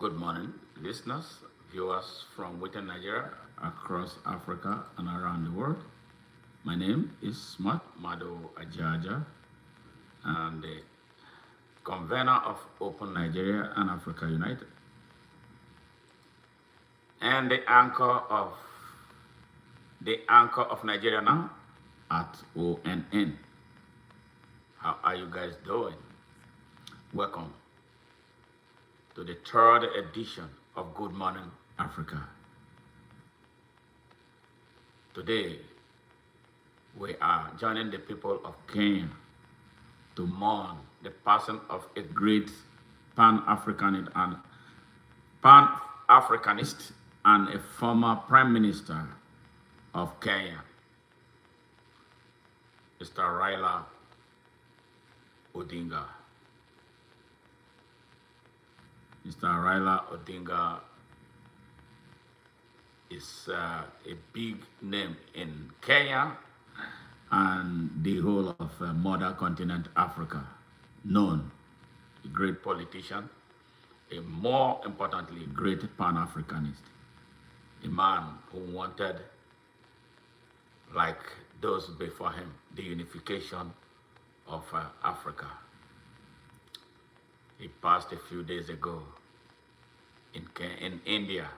Good morning, listeners, viewers from within Nigeria, across Africa, and around the world. My name is Smart Mado Ajaja, and the convener of Open Nigeria and Africa United, and the anchor of Nigeria Now at ONN. How are you guys doing? Welcome to the third edition of Good Morning Africa. Today, we are joining the people of Kenya to mourn the passing of a great Pan-Africanist and a former Prime Minister of Kenya, Mr. Raila Odinga. Mr. Raila Odinga is a big name in Kenya and the whole of modern continent Africa, known, a great politician, a more importantly, great Pan-Africanist, a man who wanted, like those before him, the unification of Africa. He passed a few days ago in India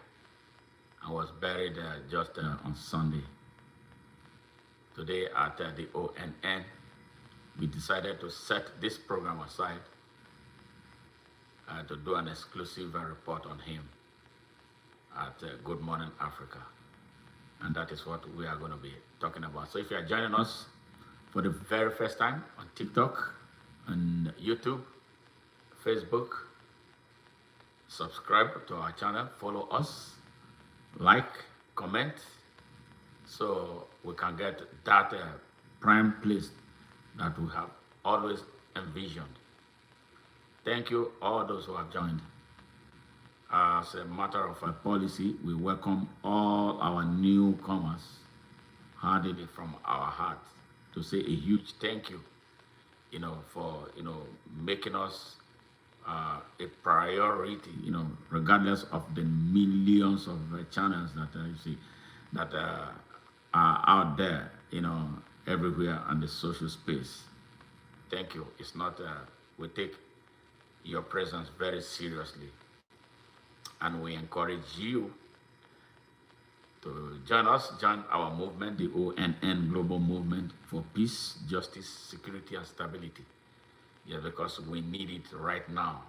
and was buried just on Sunday. Today at the ONN, we decided to set this program aside to do an exclusive report on him at Good Morning Africa. And that is what we are going to be talking about. So if you are joining us for the very first time on TikTok, on YouTube, Facebook, subscribe to our channel, follow us, like, comment, so we can get that prime place that we have always envisioned. Thank you, all those who have joined. As a matter of policy, we welcome all our newcomers heartily from our hearts to say a huge thank you, for, making us a priority, regardless of the millions of channels that you see that are out there, everywhere on the social space. Thank you. It's not, we take your presence very seriously, and we encourage you to join our movement, the ONN Global Movement for Peace, Justice, Security, and Stability. Yeah, because we need it right now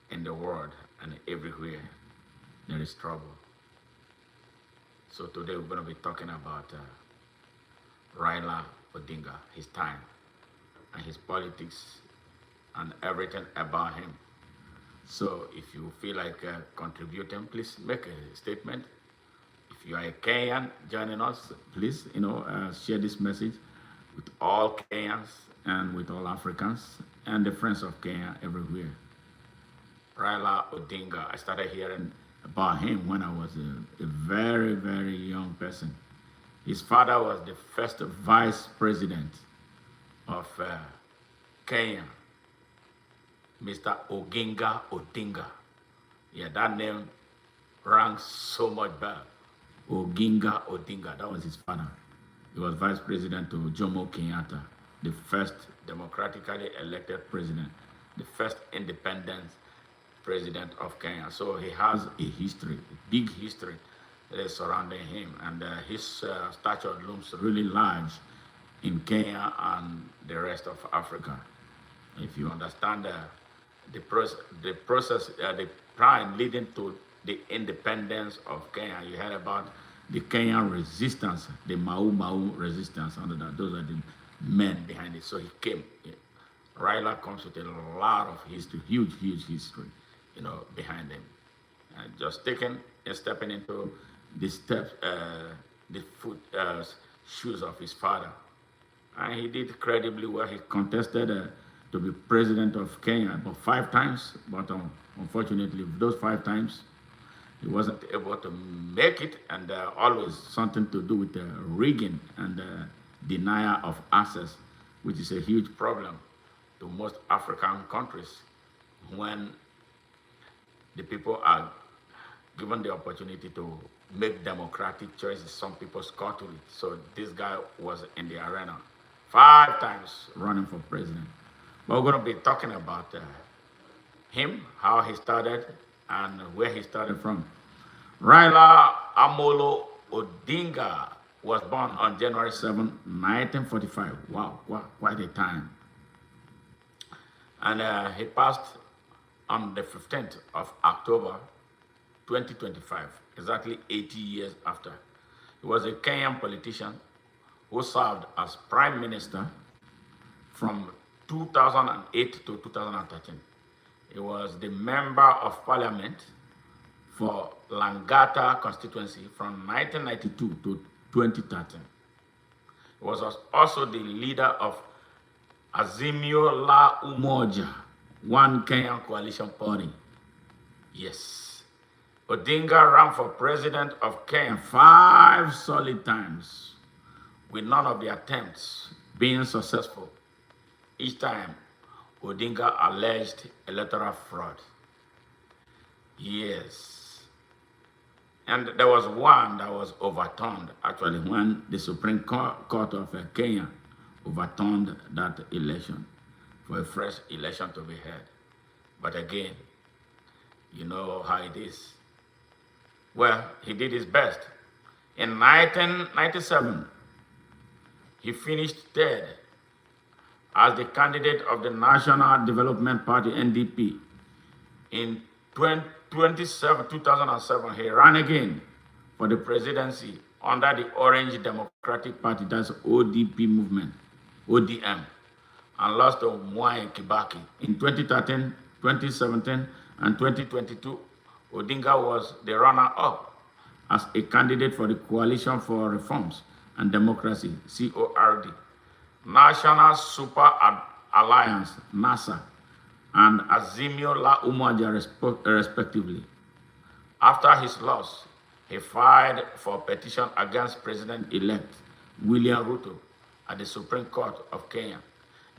in the world, and everywhere there is trouble. So today we're going to be talking about Raila Odinga, his time and his politics and everything about him. So if you feel like contributing, please make a statement. If you are a Kenyan joining us, please, share this message with all Kenyans and with all Africans and the friends of Kenya everywhere. Raila Odinga, I started hearing about him when I was a very, very young person. His father was the first vice president of Kenya, Mr. Oginga Odinga. Yeah, that name rang so much bell. Oginga Odinga, that was his father. He was vice president to Jomo Kenyatta, the first democratically elected president, the first independent president of Kenya. So he has a history, a big history surrounding him, and his stature looms really large in Kenya and the rest of Africa. If you understand the process, the time leading to the independence of Kenya, you heard about the Kenyan resistance, the Mau resistance, under that. Those are the men behind it. So he came. Raila comes with a lot of history, huge history, behind him. Just stepping into the steps, the shoes of his father. And he did credibly well. He contested to be president of Kenya about 5 times, but unfortunately, those 5 times, he wasn't able to make it, and always something to do with rigging and denial of access, which is a huge problem to most African countries when the people are given the opportunity to make democratic choices. Some people score to it. So this guy was in the arena 5 times running for president. But we're going to be talking about him, how he started, and where he started from. Raila Amolo Odinga was born on January 7, 1945. Wow, quite a time. And he passed on the 15th of October 2025, exactly 80 years after. He was a Kenyan politician who served as Prime Minister from 2008 to 2013. He was the Member of Parliament for Langata Constituency from 1992 to 2013. He was also the leader of Azimio la Umoja, One Kenyan Coalition Party. Yes. Odinga ran for president of Kenya 5 solid times, with none of the attempts being successful. Each time, Odinga alleged electoral fraud. Yes. And there was one that was overturned, actually, when the Supreme Court of Kenya overturned that election for a fresh election to be held. But again, you know how it is. Well, he did his best. In 1997, he finished third as the candidate of the National Development Party, NDP. In 2007, he ran again for the presidency under the Orange Democratic Party, that's ODP movement, ODM, and lost to Mwai Kibaki. In 2013, 2017, and 2022, Odinga was the runner-up as a candidate for the Coalition for Reforms and Democracy, CORD, National Super Alliance, NASA, and Azimio la Umoja, respectively. After his loss, he filed for a petition against President-elect William Ruto at the Supreme Court of Kenya.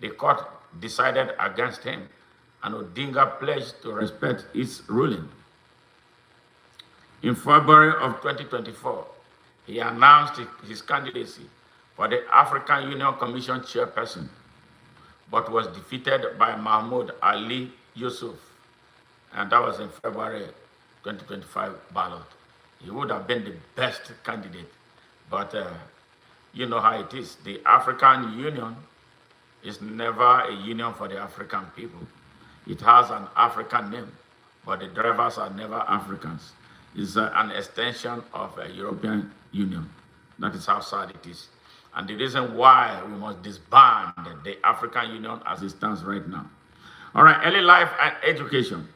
The court decided against him, and Odinga pledged to respect its ruling. In February of 2024, he announced his candidacy for the African Union Commission chairperson, but was defeated by Mahmoud Ali Yusuf, and that was in February 2025 ballot. He would have been the best candidate, but you know how it is. The African Union is never a union for the African people. It has an African name, but the drivers are never Africans. It's an extension of a European Union. That is how sad it is. And the reason why we must disband the African Union as it stands right now. All right, early life and education.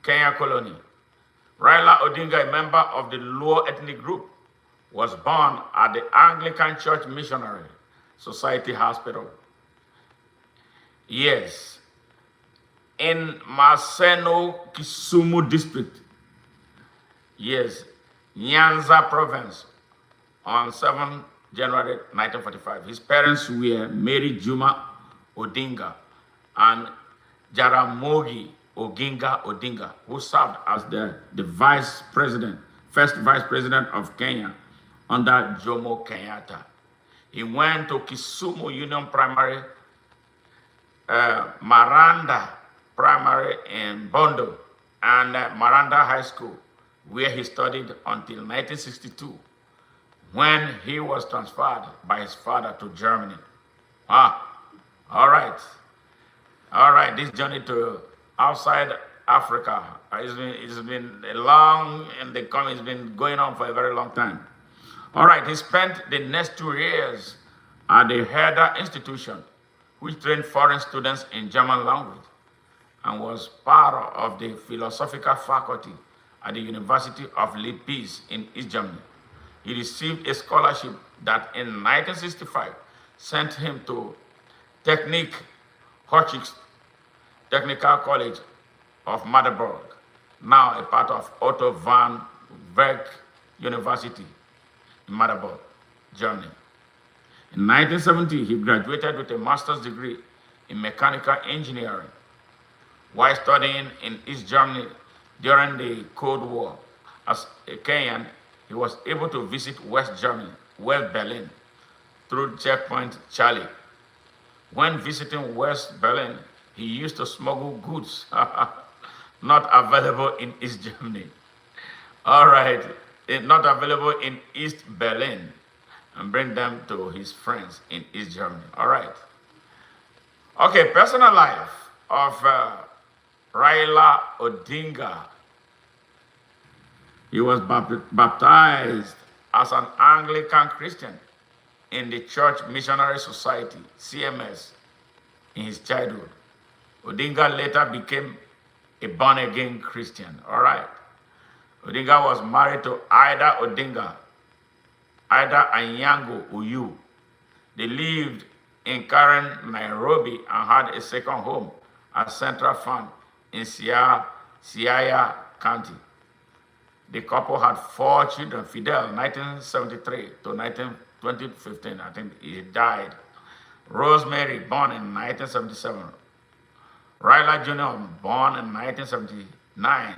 Kenya colony. Raila Odinga, a member of the Luo ethnic group, was born at the Anglican Church Missionary Society Hospital. Yes, in Maseno, Kisumu district. Yes, Nyanza province, on 7 January 1945. His parents were Mary Juma Odinga and Jaramogi Oginga Odinga, who served as the first vice president of Kenya under Jomo Kenyatta. He went to Kisumu Union Primary, Maranda Primary in Bondo, and Maranda High School, where he studied until 1962, when he was transferred by his father to Germany. All right, this journey to outside Africa, it's been a long, and it's been going on for a very long time. All right, he spent the next 2 years at the Herder Institution, which trained foreign students in German language, and was part of the philosophical faculty at the University of Leipzig in East Germany. He received a scholarship that in 1965 sent him to Technik Hochschule Technical College of Magdeburg, now a part of Otto von Werk University in Magdeburg, Germany. In 1970, he graduated with a master's degree in mechanical engineering. While studying in East Germany, During the Cold War, as a Kenyan, he was able to visit West Germany, West Berlin, through checkpoint Charlie. When visiting West Berlin, he used to smuggle goods not available in East Germany. All right, not available in East Berlin, and bring them to his friends in East Germany. All right. Okay, personal life of Raila Odinga. He was baptized as an Anglican Christian in the Church Missionary Society, CMS, in his childhood. Odinga later became a born-again Christian. All right. Odinga was married to Ida Odinga, Ida Anyango Uyu. They lived in Karen, Nairobi, and had a second home at Central Farm in Siaya County. The couple had 4 children. Fidel, 1973 to 2015, I think he died. Rosemary, born in 1977. Raila Jr., born in 1979.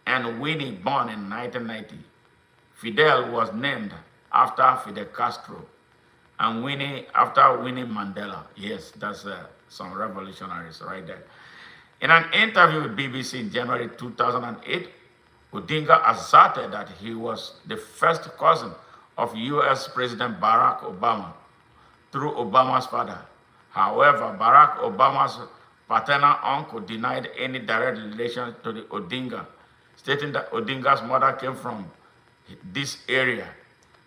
And Winnie, born in 1990. Fidel was named after Fidel Castro, and Winnie after Winnie Mandela. Yes, that's some revolutionaries right there. In an interview with BBC in January 2008, Odinga asserted that he was the first cousin of US President Barack Obama through Obama's father. However, Barack Obama's paternal uncle denied any direct relation to the Odinga, stating that Odinga's mother came from this area.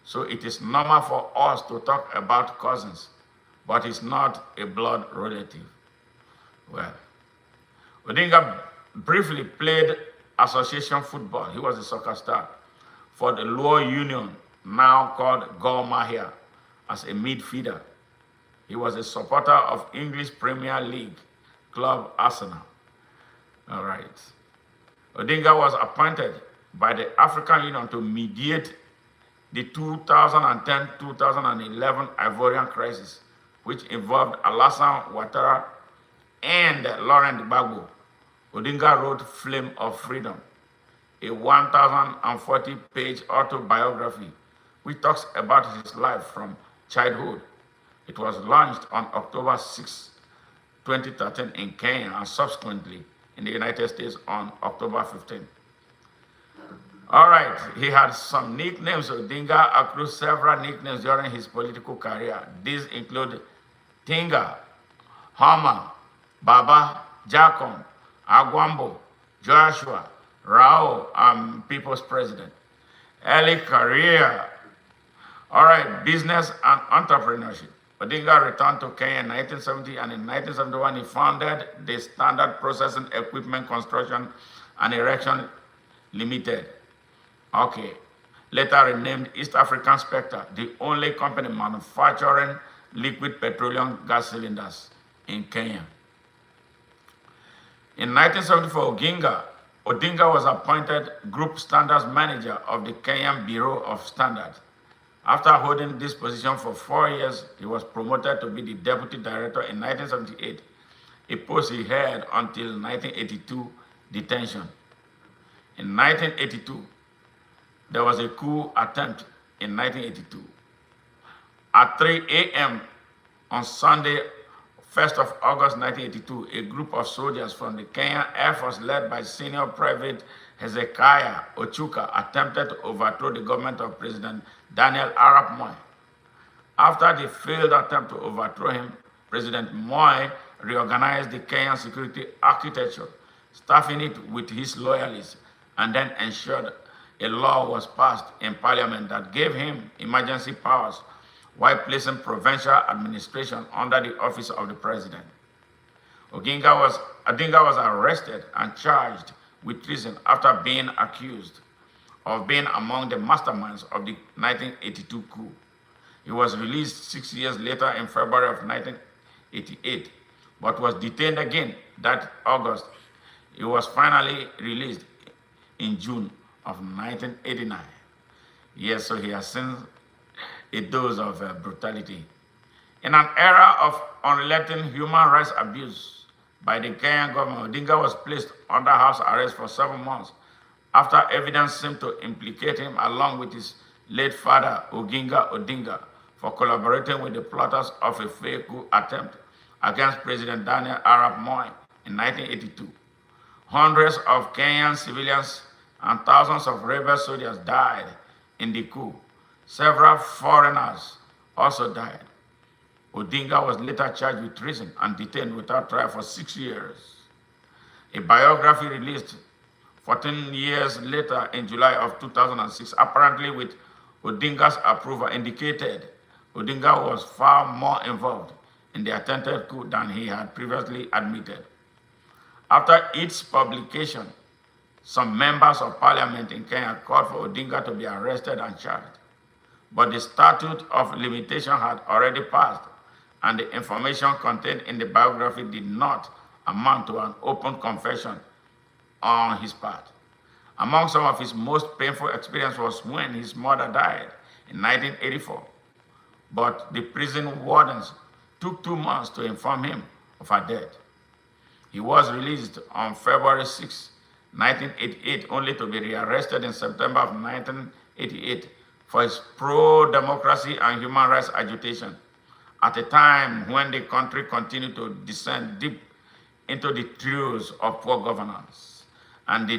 So it is normal for us to talk about cousins, but it's not a blood relative. Well, Odinga briefly played association football. He was a soccer star for the Lower Union, now called Gor Mahia, as a midfielder. He was a supporter of English Premier League club Arsenal. All right. Odinga was appointed by the African Union to mediate the 2010-2011 Ivorian crisis, which involved Alassane Ouattara and Laurent Gbagbo. Odinga wrote Flame of Freedom, a 1,040-page autobiography which talks about his life from childhood. It was launched on October 6, 2013 in Kenya, and subsequently in the United States on October 15. All right, he had some nicknames. Odinga accrued several nicknames during his political career. These include Tinga, Hama, Baba, Jacom, Agwambo, Joshua, Rao, and People's President. Early career. All right, business and entrepreneurship. Odinga returned to Kenya in 1970, and in 1971 he founded the Standard Processing Equipment Construction and Erection Limited. Okay, later renamed East African Spectre, the only company manufacturing liquid petroleum gas cylinders in Kenya. In 1974, Odinga was appointed Group Standards Manager of the Kenyan Bureau of Standards. After holding this position for 4 years, he was promoted to be the Deputy Director in 1978, a post he held until 1982 detention. In 1982, there was a coup attempt in 1982. At 3 a.m. on Sunday, 1st of August 1982, a group of soldiers from the Kenyan Air Force led by Senior Private Hezekiah Ochuka attempted to overthrow the government of President Daniel Arap Moi. After the failed attempt to overthrow him, President Moi reorganized the Kenyan security architecture, staffing it with his loyalists, and then ensured a law was passed in parliament that gave him emergency powers while placing provincial administration under the office of the president. Odinga was arrested and charged with treason after being accused of being among the masterminds of the 1982 coup. He was released 6 years later in February of 1988, but was detained again that August. He was finally released in June of 1989. Yes, so he has seen a dose of brutality. In an era of unrelenting human rights abuse, by the Kenyan government, Odinga was placed under house arrest for 7 months after evidence seemed to implicate him along with his late father, Oginga Odinga, for collaborating with the plotters of a fake coup attempt against President Daniel Arap Moi in 1982. Hundreds of Kenyan civilians and thousands of rebel soldiers died in the coup. Several foreigners also died. Odinga was later charged with treason and detained without trial for 6 years. A biography released 14 years later in July of 2006, apparently with Odinga's approval, indicated Odinga was far more involved in the attempted coup than he had previously admitted. After its publication, some members of parliament in Kenya called for Odinga to be arrested and charged. But the statute of limitation had already passed, and the information contained in the biography did not amount to an open confession on his part. Among some of his most painful experiences was when his mother died in 1984. But the prison wardens took 2 months to inform him of her death. He was released on February 6, 1988, only to be rearrested in September of 1988 for his pro-democracy and human rights agitation, at a time when the country continued to descend deep into the throes of poor governance and the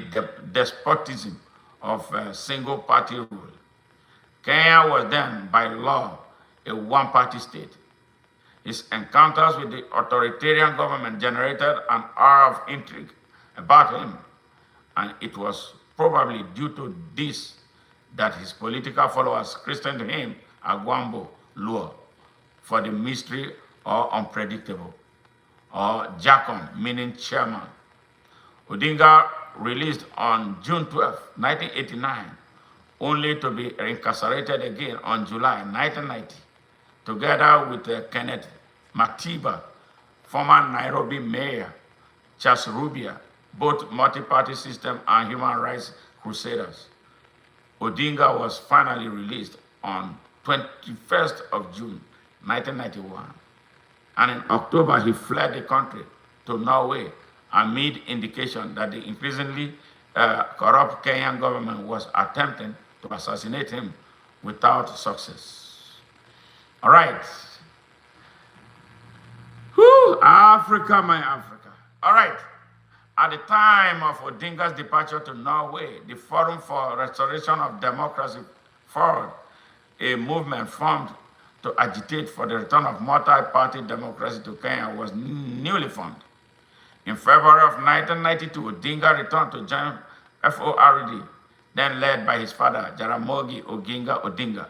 despotism of single-party rule. Kenya was then, by law, a one-party state. His encounters with the authoritarian government generated an aura of intrigue about him, and it was probably due to this that his political followers christened him Agwambo Luo, for the mystery or unpredictable, or Jakon, meaning chairman. Odinga released on June 12, 1989, only to be incarcerated again on July 1990, together with Kenneth Matiba, former Nairobi mayor, Charles Rubia, both multi-party system and human rights crusaders. Odinga was finally released on 21st of June, 1991. And in October, he fled the country to Norway amid indication that the increasingly corrupt Kenyan government was attempting to assassinate him without success. All right. Whew, Africa, my Africa. All right. At the time of Odinga's departure to Norway, the Forum for Restoration of Democracy formed a movement formed to agitate for the return of multi-party democracy to Kenya was newly formed. In February of 1992, Odinga returned to join FORD, then led by his father, Jaramogi Oginga Odinga.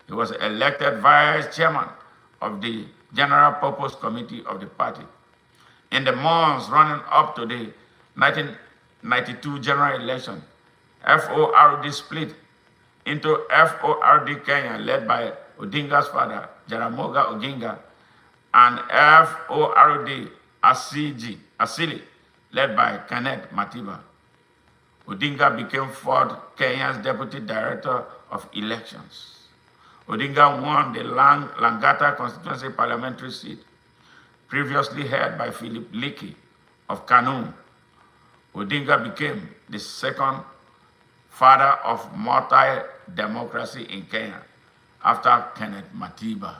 He was elected vice chairman of the General Purpose Committee of the party. In the months running up to the 1992 general election, FORD split into FORD Kenya, led by Odinga's father, Jaramogi Oginga, and FORD Asili, led by Kenneth Matiba. Odinga became Ford Kenya's deputy director of elections. Odinga won the Langata Constituency parliamentary seat, previously held by Philip Liki of Kanu. Odinga became the second father of multi-democracy in Kenya after Kenneth Matiba.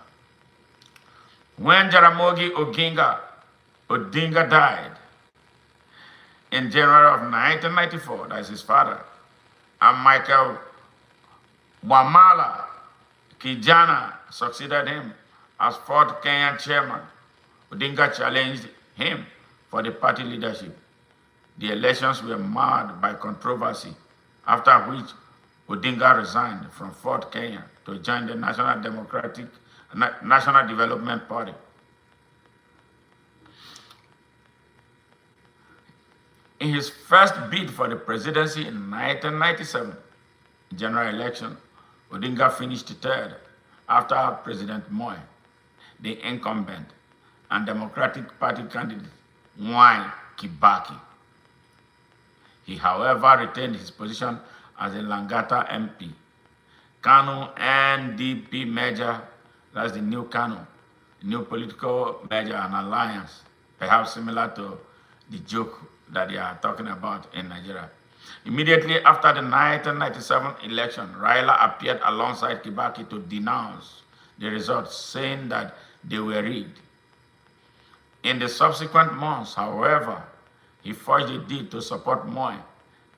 When Jaramogi Odinga died in January of 1994, that is his father, and Michael Wamala Kijana succeeded him as fourth Kenyan chairman, Odinga challenged him for the party leadership. The elections were marred by controversy, after which Odinga resigned from Fort Kenya to join the National Development Party. In his first bid for the presidency in 1997 general election, Odinga finished third after President Moi, the incumbent, and Democratic Party candidate Mwai Kibaki. He, however, retained his position as a Langata MP. Kanu NDP merger, that's the new Kanu, new political merger and alliance, perhaps similar to the joke that they are talking about in Nigeria. Immediately after the 1997 election, Raila appeared alongside Kibaki to denounce the results, saying that they were rigged. In the subsequent months, however, he forged a deal to support Moi,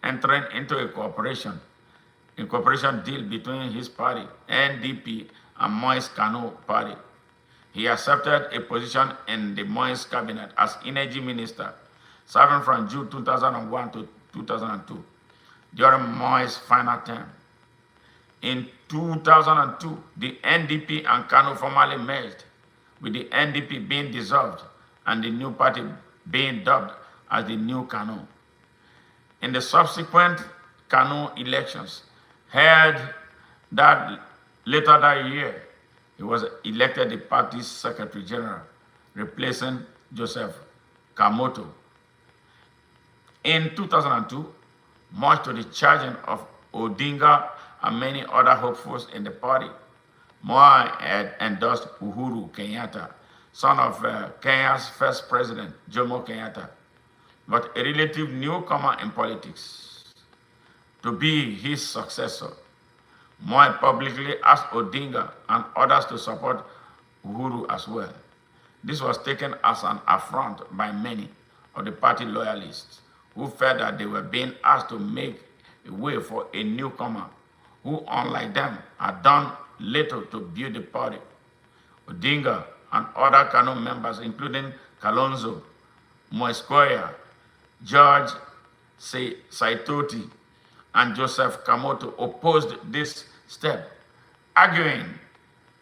entering into a cooperation deal between his party, NDP, and Moi's Kanu party. He accepted a position in the Moi's cabinet as energy minister, serving from June 2001 to 2002, during Moi's final term. In 2002, the NDP and Kanu formally merged, with the NDP being dissolved and the new party being dubbed as the New Kanu. In the subsequent Kanu elections, held that later that year, he was elected the party's Secretary General, replacing Joseph Kamoto. In 2002, much to the chagrin of Odinga and many other hopefuls in the party, Moi had endorsed Uhuru Kenyatta, son of Kenya's first president, Jomo Kenyatta, but a relative newcomer in politics, to be his successor. Moi publicly asked Odinga and others to support Uhuru as well. This was taken as an affront by many of the party loyalists who felt that they were being asked to make a way for a newcomer who, unlike them, had done little to build the party. Odinga and other Kanu members, including Kalonzo, Moiskoya, George Saitoti, and Joseph Kamoto, opposed this step, arguing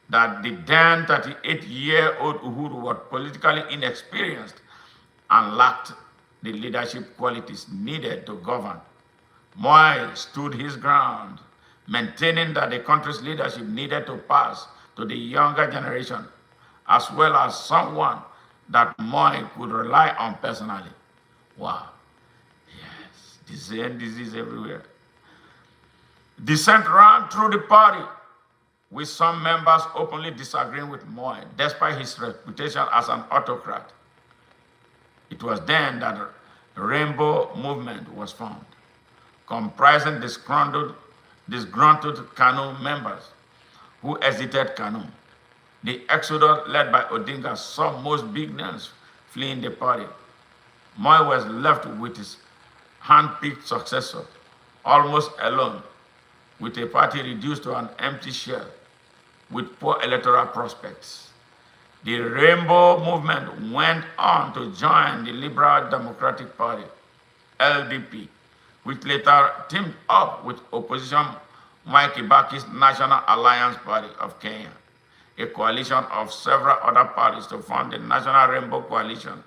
that the then 38-year-old Uhuru was politically inexperienced and lacked the leadership qualities needed to govern. Moi stood his ground, maintaining that the country's leadership needed to pass to the younger generation, as well as someone that Moi could rely on personally. Wow. Yes, disease everywhere. Dissent ran through the party, with some members openly disagreeing with Moi, despite his reputation as an autocrat. It was then that the Rainbow Movement was formed, comprising disgruntled Kanu members who exited Kanu. The exodus led by Odinga saw most big names fleeing the party. Moi was left with his hand-picked successor, almost alone, with a party reduced to an empty shell, with poor electoral prospects. The Rainbow Movement went on to join the Liberal Democratic Party, LDP, which later teamed up with opposition Mwai Kibaki's National Alliance Party of Kenya, a coalition of several other parties to form the National Rainbow Coalition,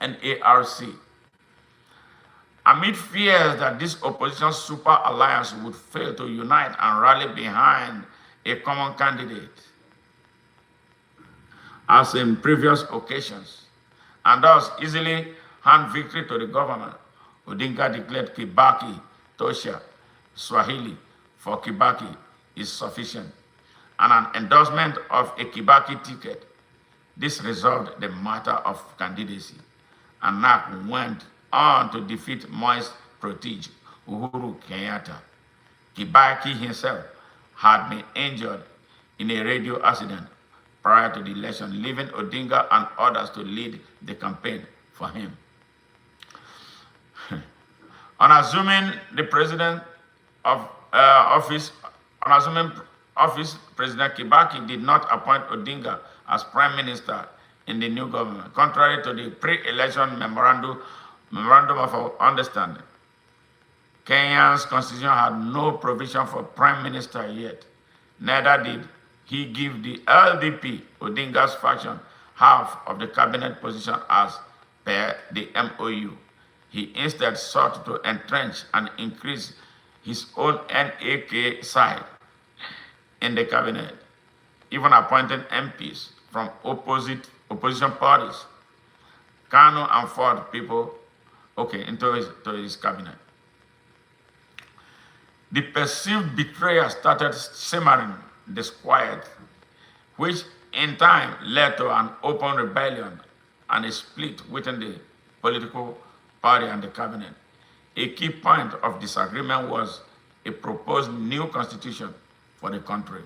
NARC. Amid fears that this opposition super alliance would fail to unite and rally behind a common candidate, as in previous occasions, and thus easily hand victory to the government, Odinga declared Kibaki, Tosha, Swahili for Kibaki is sufficient, and an endorsement of a Kibaki ticket. This resolved the matter of candidacy, and NAC went on to defeat Moi's protege, Uhuru Kenyatta. Kibaki himself had been injured in a radio accident prior to the election, leaving Odinga and others to lead the campaign for him. On assuming office, President Kibaki did not appoint Odinga as prime minister in the new government, contrary to the pre-election memorandum of understanding. Kenyan's constitution had no provision for prime minister yet. Neither did he give the LDP, Odinga's faction, half of the cabinet position as per the MOU. He instead sought to entrench and increase his own NAK side in the cabinet, even appointing MPs from opposition parties, Kanu and Ford people, into his cabinet. The perceived betrayal started simmering disquiet, which in time led to an open rebellion and a split within the political party and the cabinet. A key point of disagreement was a proposed new constitution for the country,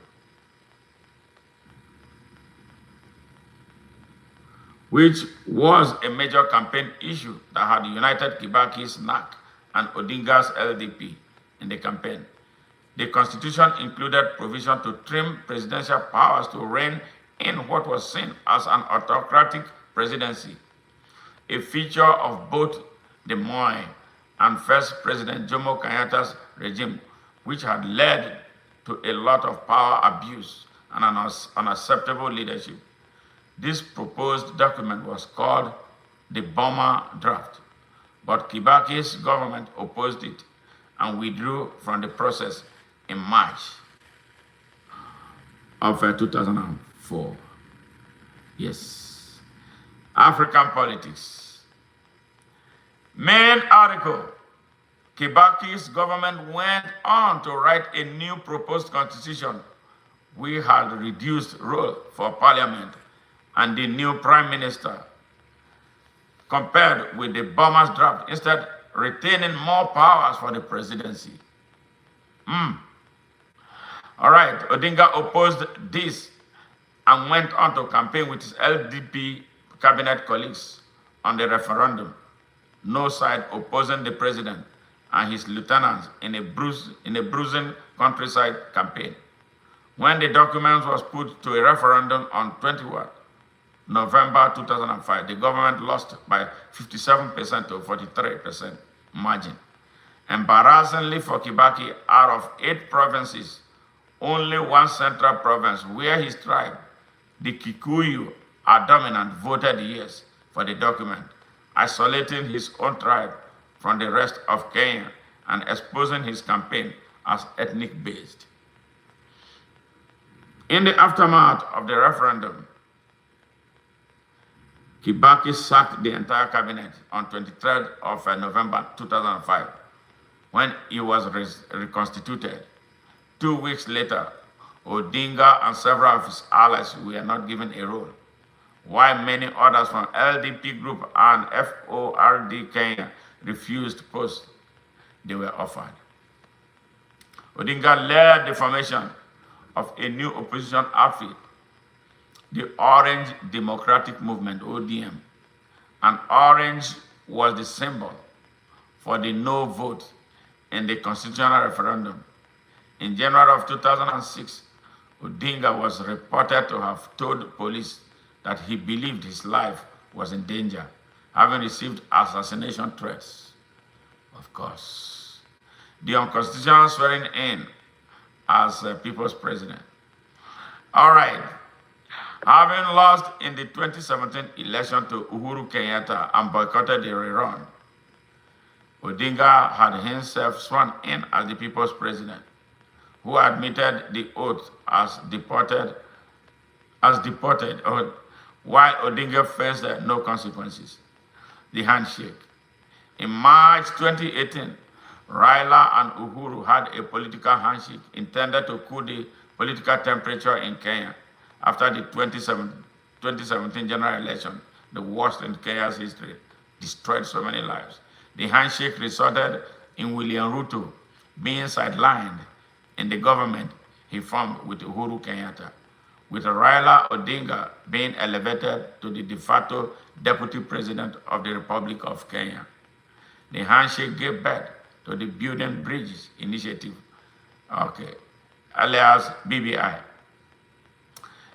which was a major campaign issue that had united Kibaki's NAC and Odinga's LDP in the campaign. The constitution included provision to trim presidential powers to rein in what was seen as an autocratic presidency, a feature of both the Mwai and first President Jomo Kenyatta's regime, which had led to a lot of power abuse and unacceptable leadership. This proposed document was called the Burma Draft, but Kibaki's government opposed it and withdrew from the process in March of 2004. Yes. African politics. Main article. Kibaki's government went on to write a new proposed constitution. We had reduced role for parliament and the new prime minister, compared with the Burma's draft, instead retaining more powers for the presidency. All right, Odinga opposed this and went on to campaign with his LDP cabinet colleagues on the referendum. No side opposing the president and his lieutenants in a bruising countryside campaign. When the document was put to a referendum on 21 November 2005, the government lost by 57% to 43% margin. Embarrassingly for Kibaki, out of 8 provinces, only one central province where his tribe, the Kikuyu, are dominant, voted yes for the document, isolating his own tribe from the rest of Kenya and exposing his campaign as ethnic-based. In the aftermath of the referendum, Kibaki sacked the entire cabinet on 23rd of November 2005 when he was reconstituted. 2 weeks later, Odinga and several of his allies were not given a role, while many others from LDP group and FORD Kenya refused posts they were offered. Odinga led the formation of a new opposition outfit, the Orange Democratic Movement, ODM, and orange was the symbol for the no vote in the constitutional referendum. In January of 2006, Odinga was reported to have told police that he believed his life was in danger, having received assassination threats. Of course, the unconstitutional swearing in as people's president. All right. Having lost in the 2017 election to Uhuru Kenyatta and boycotted the rerun, Odinga had himself sworn in as the people's president, who admitted the oath as deported, while Odinga faced no consequences. The handshake. In March 2018, Raila and Uhuru had a political handshake intended to cool the political temperature in Kenya after the 2017 general election, the worst in Kenya's history, destroyed so many lives. The handshake resulted in William Ruto being sidelined in the government he formed with Uhuru Kenyatta, with Raila Odinga being elevated to the de facto deputy president of the Republic of Kenya. The handshake gave birth to the Building Bridges Initiative, alias BBI.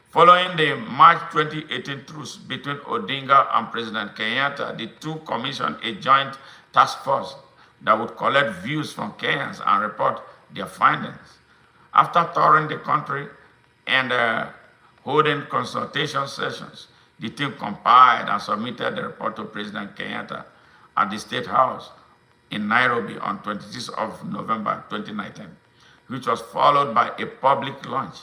Following the March 2018 truce between Odinga and President Kenyatta, the two commissioned a joint task force that would collect views from Kenyans and report their findings. After touring the country and holding consultation sessions, the team compiled and submitted the report to President Kenyatta at the State House in Nairobi on 26th of November 2019, which was followed by a public launch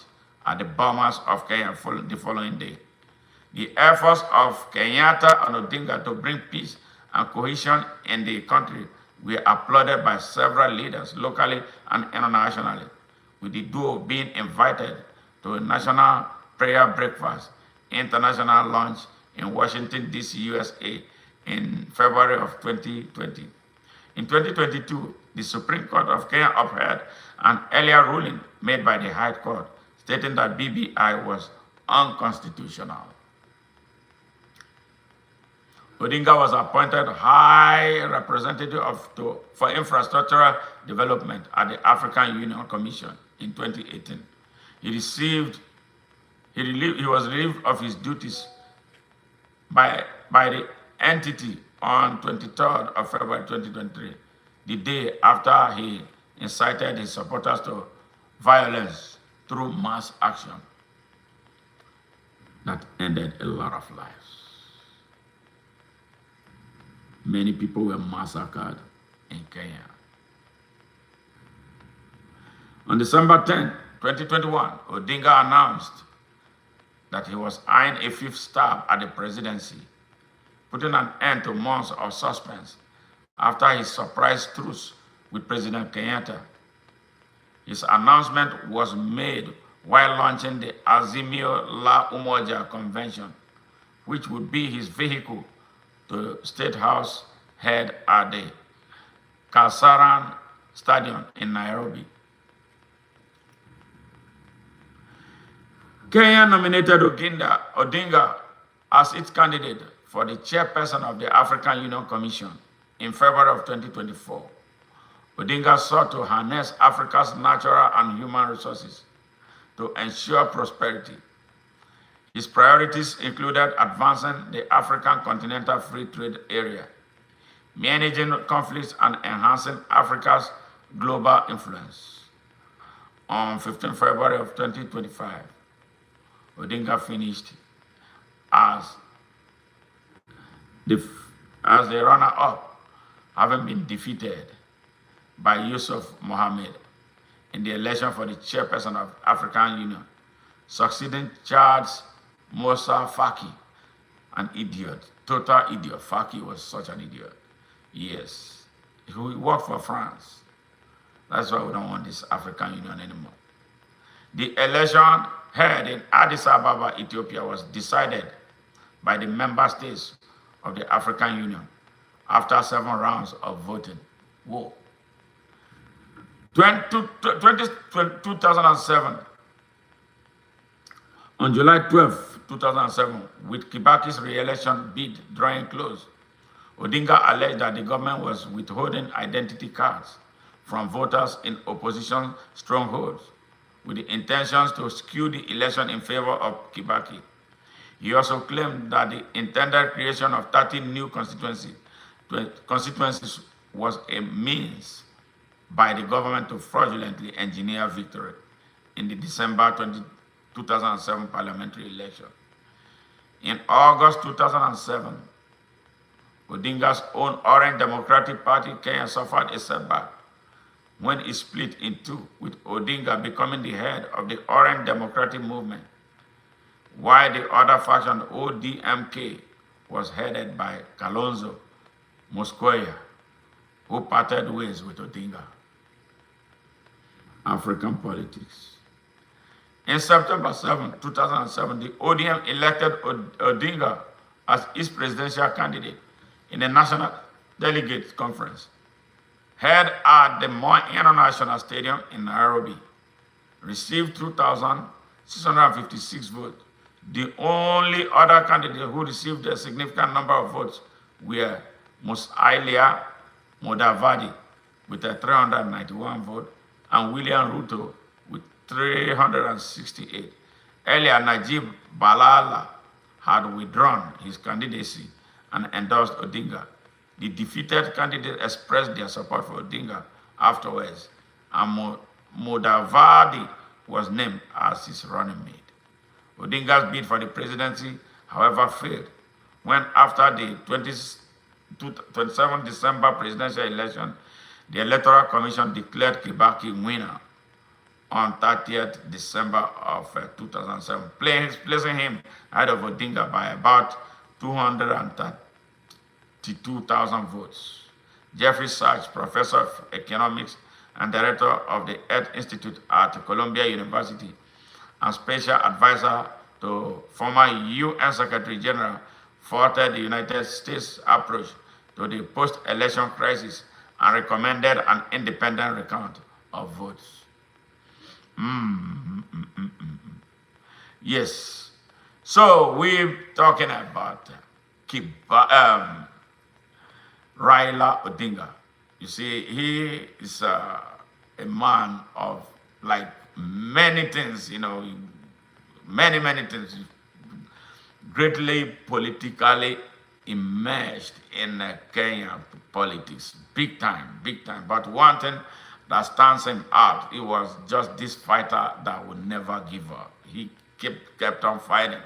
at the Bomas of Kenya the following day. The efforts of Kenyatta and Odinga to bring peace and cohesion in the country were applauded by several leaders locally and internationally, with the duo being invited to a national prayer breakfast, international lunch in Washington, D.C., USA in February of 2020. In 2022, the Supreme Court of Kenya upheld an earlier ruling made by the High Court stating that BBI was unconstitutional. Odinga was appointed High Representative for Infrastructural Development at the African Union Commission in 2018. He was relieved of his duties by the entity on 23rd of February 2023, the day after he incited his supporters to violence through mass action that ended a lot of lives. Many people were massacred in Kenya. On December 10, 2021, Odinga announced that he was eyeing a fifth stab at the presidency, putting an end to months of suspense after his surprise truce with President Kenyatta. His announcement was made while launching the Azimio la Umoja convention, which would be his vehicle to State House head at the Kasarani Stadium in Nairobi. Kenya nominated Odinga as its candidate for the chairperson of the African Union Commission in February of 2024. Odinga sought to harness Africa's natural and human resources to ensure prosperity. His priorities included advancing the African Continental Free Trade Area, managing conflicts, and enhancing Africa's global influence. On 15 February of 2025, Odinga finished as the runner-up, having been defeated by Yusuf Mohammed in the election for the chairperson of African Union, succeeding Chad's Moussa Faki, an idiot, total idiot. Faki was such an idiot. Yes, he worked for France. That's why we don't want this African Union anymore. The election held in Addis Ababa, Ethiopia, was decided by the member states of the African Union after 7 rounds of voting. Whoa. 2007, on July 12, 2007, with Kibaki's re-election bid drawing close, Odinga alleged that the government was withholding identity cards from voters in opposition strongholds with the intentions to skew the election in favor of Kibaki. He also claimed that the intended creation of 30 new constituencies was a means by the government to fraudulently engineer victory in the December 2007 parliamentary election. In August 2007, Odinga's own Orange Democratic Party Kenya suffered a setback when it split in two, with Odinga becoming the head of the Orange Democratic Movement, while the other faction, ODMK, was headed by Kalonzo Musyoka, who parted ways with Odinga. African politics. In September 7, 2007, the ODM elected Odinga as its presidential candidate in the National Delegates Conference, held at the Moi International Stadium in Nairobi, received 2,656 votes. The only other candidate who received a significant number of votes were Musalia Mudavadi with a 391 vote and William Ruto with 368. Earlier, Najib Balala had withdrawn his candidacy and endorsed Odinga. The defeated candidate expressed their support for Odinga afterwards, and Mudavadi was named as his running mate. Odinga's bid for the presidency, however, failed when, after the 27 December presidential election, the Electoral Commission declared Kibaki winner on 30th December of 2007, placing him ahead of Odinga by about 232,000 votes. Jeffrey Sachs, professor of economics and director of the Earth Institute at Columbia University and special advisor to former UN Secretary General faulted the United States approach to the post-election crisis and recommended an independent recount of votes. Yes. So we're talking about Raila Odinga. You see, he is a man of like many things, many things, greatly politically immersed in Kenyan politics, big time. But one thing that stands him out, he was just this fighter that would never give up. He kept on fighting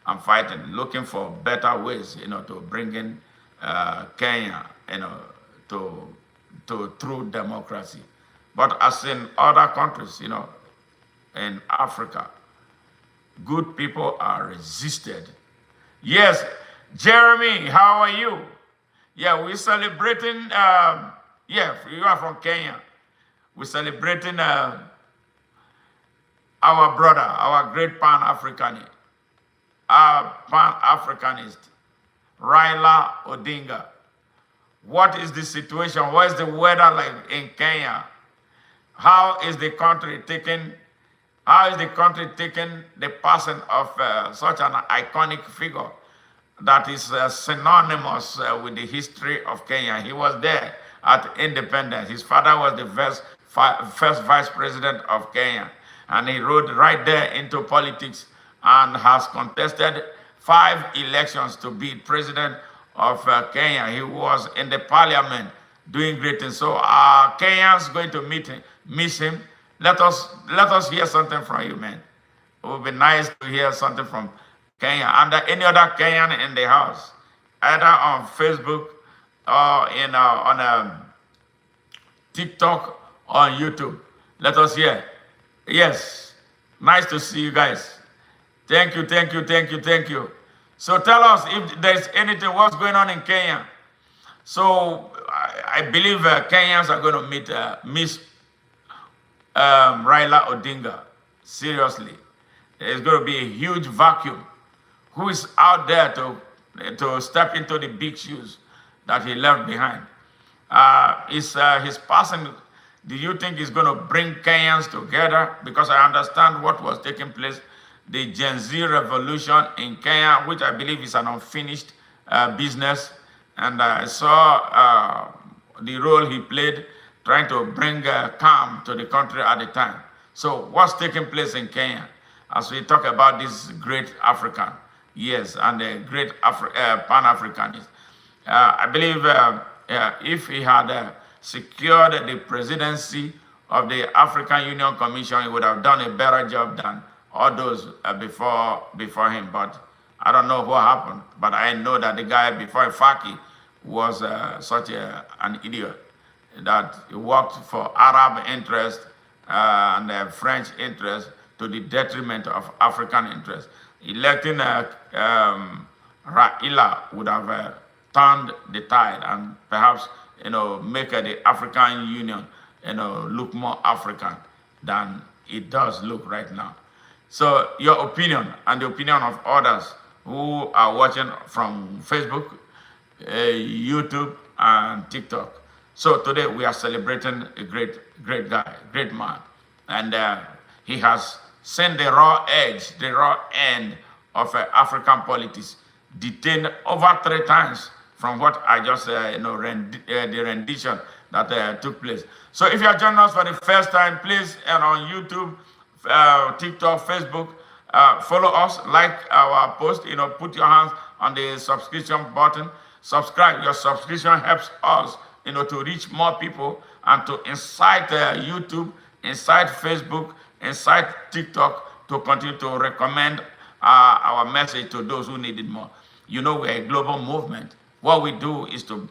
and fighting, looking for better ways, to bring in Kenya, to true democracy. But as in other countries, in Africa, good people are resisted. Yes, Jeremy, how are you? Yeah, we're celebrating, yeah, you are from Kenya. We're celebrating our brother, our great Pan-Africanist, Raila Odinga. What is the situation? What is the weather like in Kenya? How is the country taking the passing of such an iconic figure that is synonymous with the history of Kenya? He was there at independence. His father was the first vice president of Kenya, and he rode right there into politics and has contested 5 elections to be president of Kenya. He was in the parliament doing great things. So Kenyans going to miss him. Let us hear something from you, man. It would be nice to hear something from Kenya and any other Kenyan in the house, either on Facebook or on TikTok or on YouTube. Let us hear. Yes, nice to see you guys. Thank you. So tell us if there's anything, what's going on in Kenya. So I believe Kenyans are going to miss Raila Odinga. Seriously. There's going to be a huge vacuum. Who is out there to step into the big shoes that he left behind? His passing, do you think is going to bring Kenyans together? Because I understand what was taking place, the Gen Z revolution in Kenya, which I believe is an unfinished business. And I saw the role he played trying to bring calm to the country at the time. So what's taking place in Kenya as we talk about this great African, yes, and a great Pan-Africanist? I believe if he had secured the presidency of the African Union Commission, he would have done a better job than all those before him. But I don't know what happened. But I know that the guy before Faki was such an idiot that he worked for Arab interest and French interest to the detriment of African interest. Electing Raila would have turned the tide and perhaps make the African Union look more African than it does look right now. So your opinion and the opinion of others who are watching from Facebook, YouTube, and TikTok. So today we are celebrating a great guy, great man. And he has seen the raw edge, the raw end of African politics, detained over 3 times from what I just, the rendition that took place. So if you are joining us for the first time, please, on YouTube, TikTok, Facebook, follow us, like our post, put your hands on the subscription button, subscribe. Your subscription helps us, to reach more people and to incite YouTube, incite Facebook, incite TikTok to continue to recommend our message to those who need it more. We're a global movement. What we do is to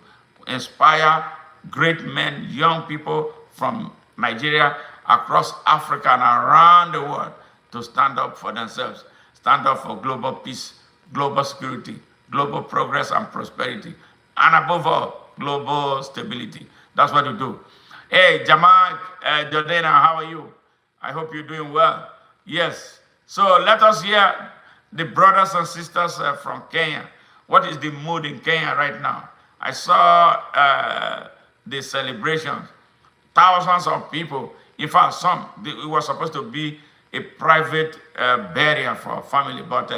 inspire great men, young people from Nigeria, across Africa and around the world to stand up for themselves, stand up for global peace, global security, global progress and prosperity, and above all, global stability. That's what we do. Hey, Jamal, Jordana, how are you? I hope you're doing well. Yes. So let us hear the brothers and sisters from Kenya. What is the mood in Kenya right now? I saw the celebrations. Thousands of people. In fact, it was supposed to be a private burial for family, but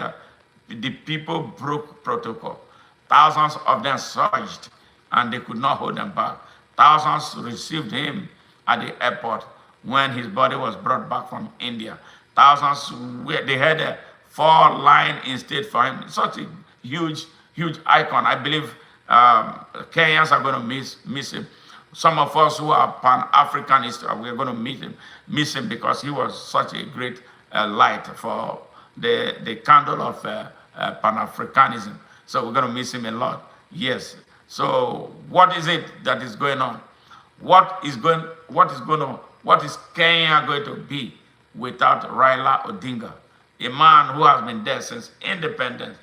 the people broke protocol. Thousands of them surged, and they could not hold them back. Thousands received him at the airport when his body was brought back from India. Thousands, they had a 4-line instead for him. Such a huge icon. I believe Kenyans are going to miss him. Some of us who are Pan-Africanists, we're going to miss him because he was such a great light for the candle of Pan-Africanism. So we're going to miss him a lot. Yes. So what is it that is going on? What is Kenya going to be without Raila Odinga, a man who has been there since independence?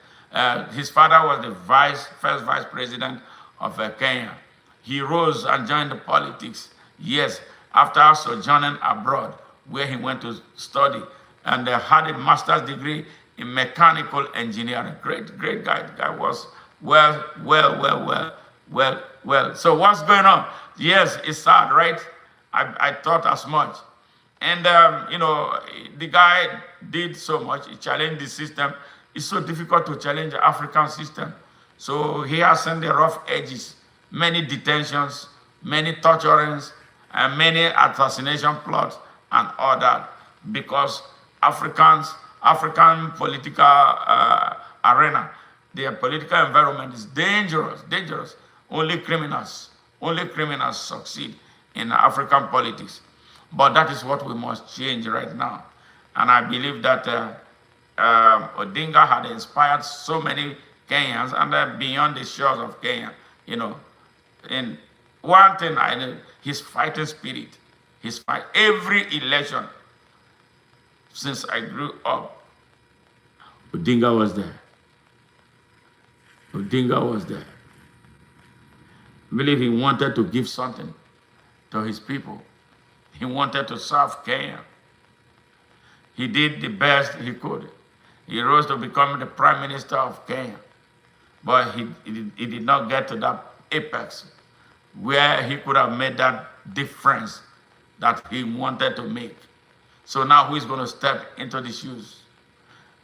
His father was the first vice president of Kenya. He rose and joined the politics, yes, after sojourning abroad, where he went to study and had a master's degree in mechanical engineering. Great guy. The guy was well. So what's going on? Yes, it's sad, right? I thought as much. And, the guy did so much. He challenged the system. It's so difficult to challenge the African system. So he has seen the rough edges, many detentions, many torturings, and many assassination plots and all that, because African political arena, their political environment is dangerous. Only criminals succeed in African politics. But that is what we must change right now. And I believe that Odinga had inspired so many Kenyans, and beyond the shores of Kenya, And one thing I know, his fighting spirit, every election since I grew up, Odinga was there. I believe he wanted to give something to his people. He wanted to serve Kenya. He did the best he could. He rose to become the Prime Minister of Kenya. But he did not get to that apex where he could have made that difference that he wanted to make. So now who is going to step into the shoes?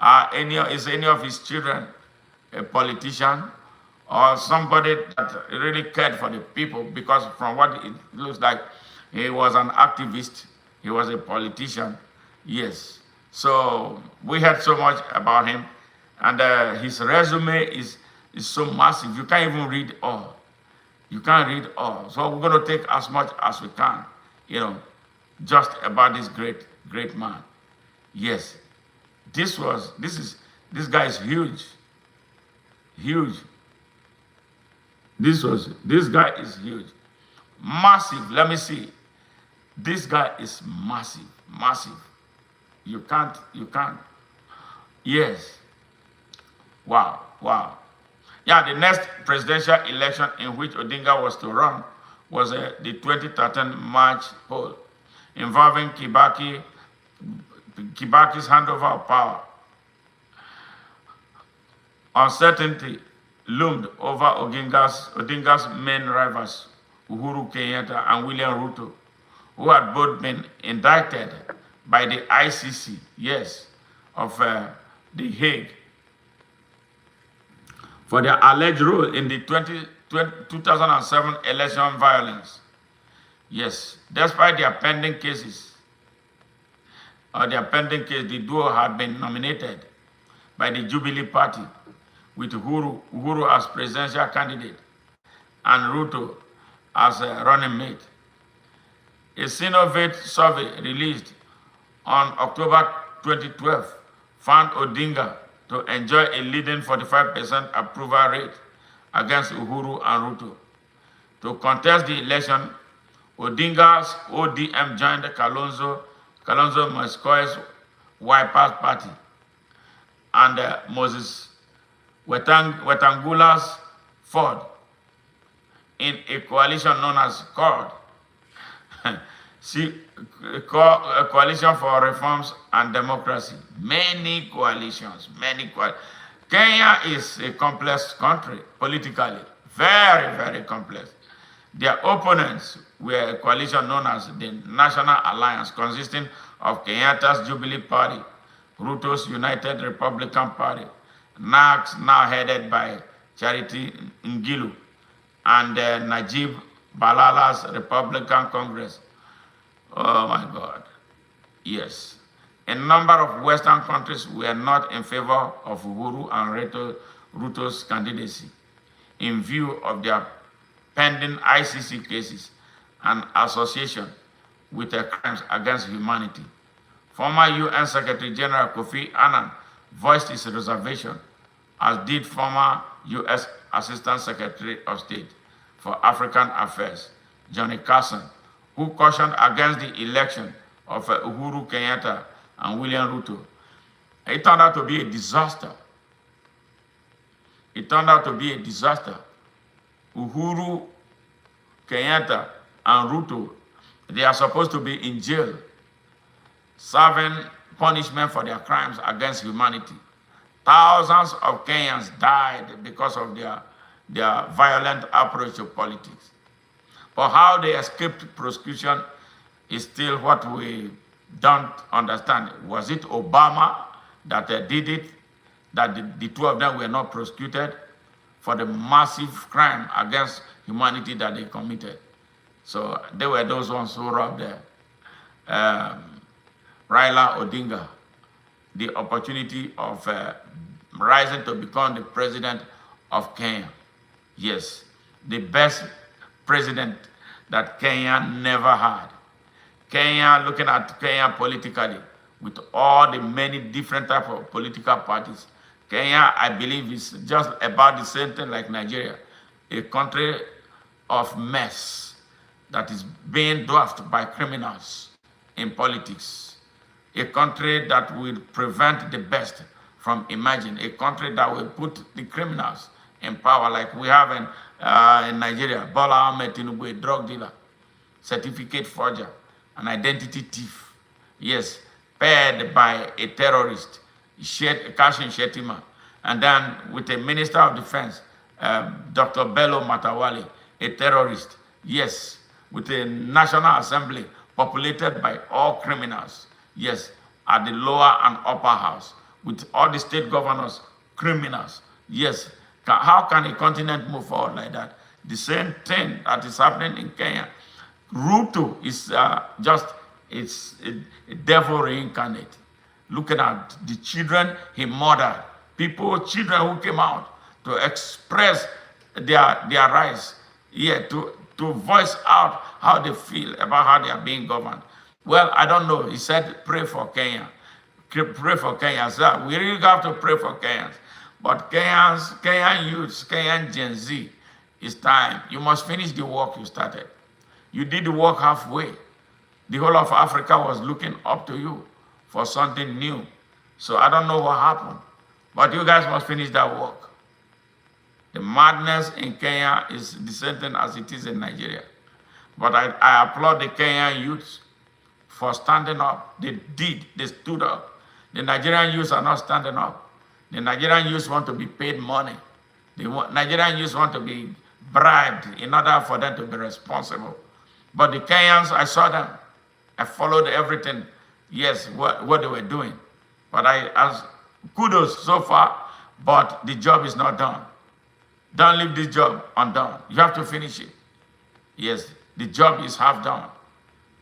Is any of his children a politician or somebody that really cared for the people? Because from what it looks like, he was an activist. He was a politician. Yes. So we heard so much about him. And his resume is so massive. You can't even read all. So we're going to take as much as we can, just about this great man. Yes. This guy is huge. This guy is huge. Massive. Let me see. This guy is massive. You can't. Yes. Wow. Yeah, the next presidential election in which Odinga was to run was the 2013 March poll involving Kibaki's handover of power. Uncertainty loomed over Odinga's main rivals, Uhuru Kenyatta and William Ruto, who had both been indicted by the ICC, of The Hague, for their alleged role in the 2007 election violence. Yes, despite their pending cases, the duo had been nominated by the Jubilee Party, with Uhuru as presidential candidate and Ruto as a running mate. A Sinovate survey released on October 2012 found Odinga to enjoy a leading 45% approval rate against Uhuru and Ruto. To contest the election, Odinga's ODM joined Kalonzo Musyoka's Wipers Party and Moses Wetangula's Ford in a coalition known as CORD, a coalition for reforms and democracy. Many coalitions. Kenya is a complex country politically, very, very complex. Their opponents were a coalition known as the National Alliance, consisting of Kenyatta's Jubilee Party, Ruto's United Republican Party, NACS, now headed by Charity Ngilu, and Najib Balala's Republican Congress. Oh my God. Yes. A number of Western countries were not in favor of Uhuru and Ruto's candidacy in view of their pending ICC cases and association with the crimes against humanity. Former UN Secretary General Kofi Annan voiced his reservation, as did former US Assistant Secretary of State for African Affairs, Johnny Carson, who cautioned against the election of Uhuru Kenyatta and William Ruto. It turned out to be a disaster. It turned out to be a disaster. Uhuru Kenyatta and Ruto, they are supposed to be in jail, serving punishment for their crimes against humanity. Thousands of Kenyans died because of their violent approach to politics. But how they escaped prosecution is still what we don't understand. Was it Obama that did it, that the two of them were not prosecuted for the massive crime against humanity that they committed? So they were those ones who robbed Raila Odinga the opportunity of rising to become the president of Kenya. Yes, the best president that Kenya never had. Kenya, looking at Kenya politically, with all the many different types of political parties, Kenya, I believe, is just about the same thing like Nigeria, a country of mess that is being dwarfed by criminals in politics, a country that will prevent the best from emerging, a country that will put the criminals in power, like we have in Nigeria. Bola Ahmed Tinubu, a drug dealer, certificate forger, an identity thief, yes, paired by a terrorist, Kashim Shettima, and then with a Minister of Defense, Dr. Bello Matawale, a terrorist, yes, with a National Assembly populated by all criminals, yes, at the lower and upper house, with all the state governors, criminals, yes. How can a continent move forward like that? The same thing that is happening in Kenya. Ruto is it's a devil reincarnate. Looking at the children he murdered, children who came out to express their rights, yeah, to voice out how they feel about how they are being governed. Well, I don't know. He said, pray for Kenya. Pray for Kenya. So we really have to pray for Kenyans. But Kenyan youths, Kenyan Gen Z, it's time. You must finish the work you started. You did the work halfway. The whole of Africa was looking up to you for something new. So I don't know what happened. But you guys must finish that work. The madness in Kenya is the same thing as it is in Nigeria. But I applaud the Kenyan youths for standing up. They stood up. The Nigerian youths are not standing up. The Nigerian youths want to be paid money. Nigerian youths want to be bribed in order for them to be responsible. But the Kenyans, I saw them. I followed everything, yes, what they were doing. But as kudos so far, but the job is not done. Don't leave this job undone. You have to finish it. Yes, the job is half done.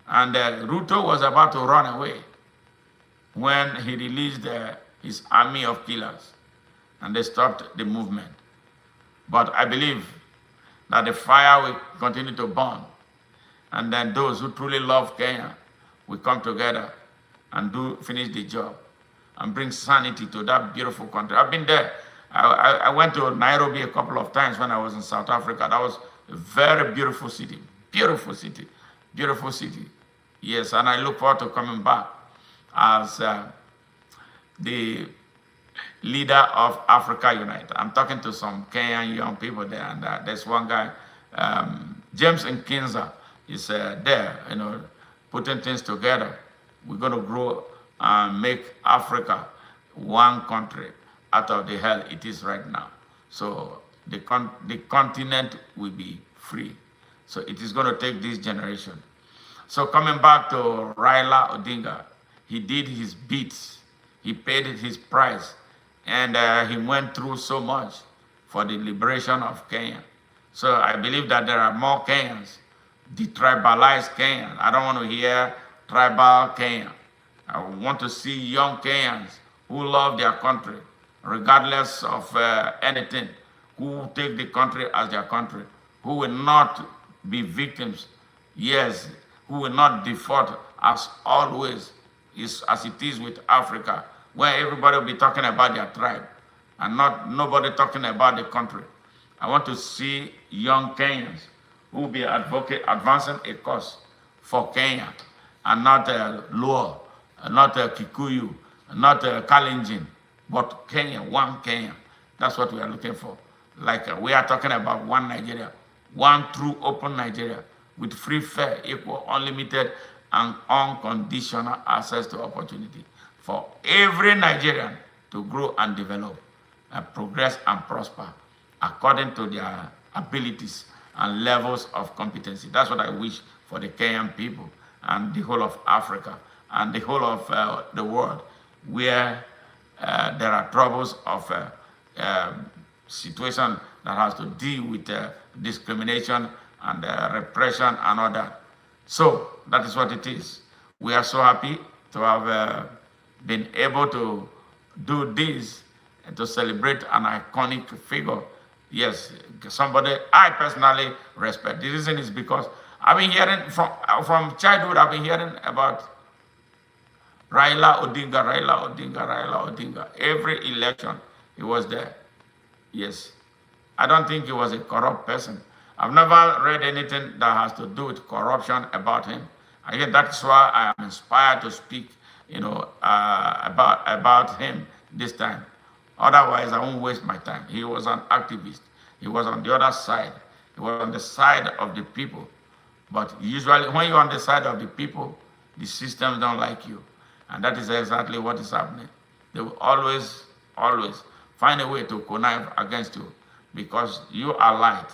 And Ruto was about to run away when he released his army of killers, and they stopped the movement. But I believe that the fire will continue to burn, and then those who truly love Kenya will come together and finish the job and bring sanity to that beautiful country. I've been there. I went to Nairobi a couple of times when I was in South Africa. That was a very beautiful city. Beautiful city. Beautiful city. Yes, and I look forward to coming back as the leader of Africa Unite. I'm talking to some Kenyan young people there, and there's one guy, James Nkinza, is there, putting things together. We're going to grow and make Africa one country, out of the hell it is right now. So the continent will be free. So it is going to take this generation. So coming back to Raila Odinga, he did his bits. He paid his price. And he went through so much for the liberation of Kenya. So I believe that there are more Kenyans, detribalized Kenyans. I don't want to hear tribal Kenya. I want to see young Kenyans who love their country, regardless of anything, who take the country as their country, who will not be victims, yes, who will not default as always, as it is with Africa, where everybody will be talking about their tribe and nobody talking about the country. I want to see young Kenyans who will be advancing a cause for Kenya and not Luo, not Kikuyu, not Kalenjin, but Kenya, one Kenya. That's what we are looking for. Like we are talking about one Nigeria, one true open Nigeria with free, fair, equal, unlimited, and unconditional access to opportunity for every Nigerian to grow and develop and progress and prosper according to their abilities and levels of competency. That's what I wish for the Kenyan people and the whole of Africa and the whole of the world, where there are troubles of situation that has to deal with discrimination and repression and all that. So that is what it is. We are so happy to have been able to do this and to celebrate an iconic figure. Yes, somebody I personally respect. The reason is because I've been hearing from childhood, I've been hearing about Raila Odinga, Raila Odinga, Raila Odinga. Every election, he was there. Yes. I don't think he was a corrupt person. I've never read anything that has to do with corruption about him. I guess that's why I am inspired to speak, about him this time. Otherwise, I won't waste my time. He was an activist. He was on the other side. He was on the side of the people. But usually, when you're on the side of the people, the systems don't like you. And that is exactly what is happening. They will always, always find a way to connive against you because you are light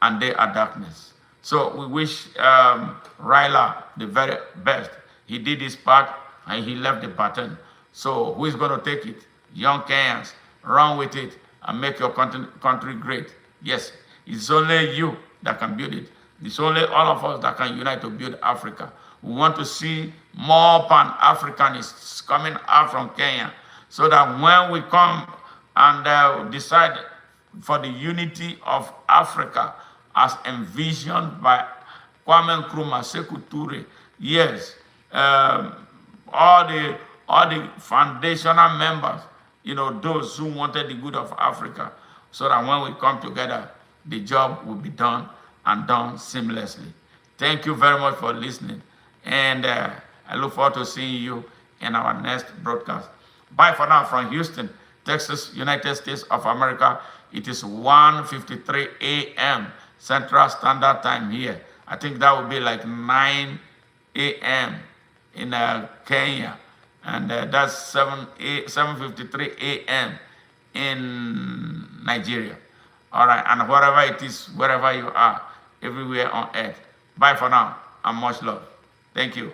and they are darkness. So we wish Raila the very best. He did his part and he left the baton. So who is going to take it? Young Kenyans, run with it and make your country great. Yes, it's only you that can build it. It's only all of us that can unite to build Africa. We want to see more Pan-Africanists coming out from Kenya so that when we come and decide for the unity of Africa as envisioned by Kwame Nkrumah, Sekou Toure, yes, all the foundational members, those who wanted the good of Africa, so that when we come together, the job will be done and done seamlessly. Thank you very much for listening. And I look forward to seeing you in our next broadcast. Bye for now from Houston, Texas, United States of America. It is 1:53 a.m. Central Standard Time here. I think that would be like 9 a.m. in Kenya. And that's 7:53 a.m. in Nigeria. All right, and wherever it is, wherever you are, everywhere on earth. Bye for now, and much love. Thank you.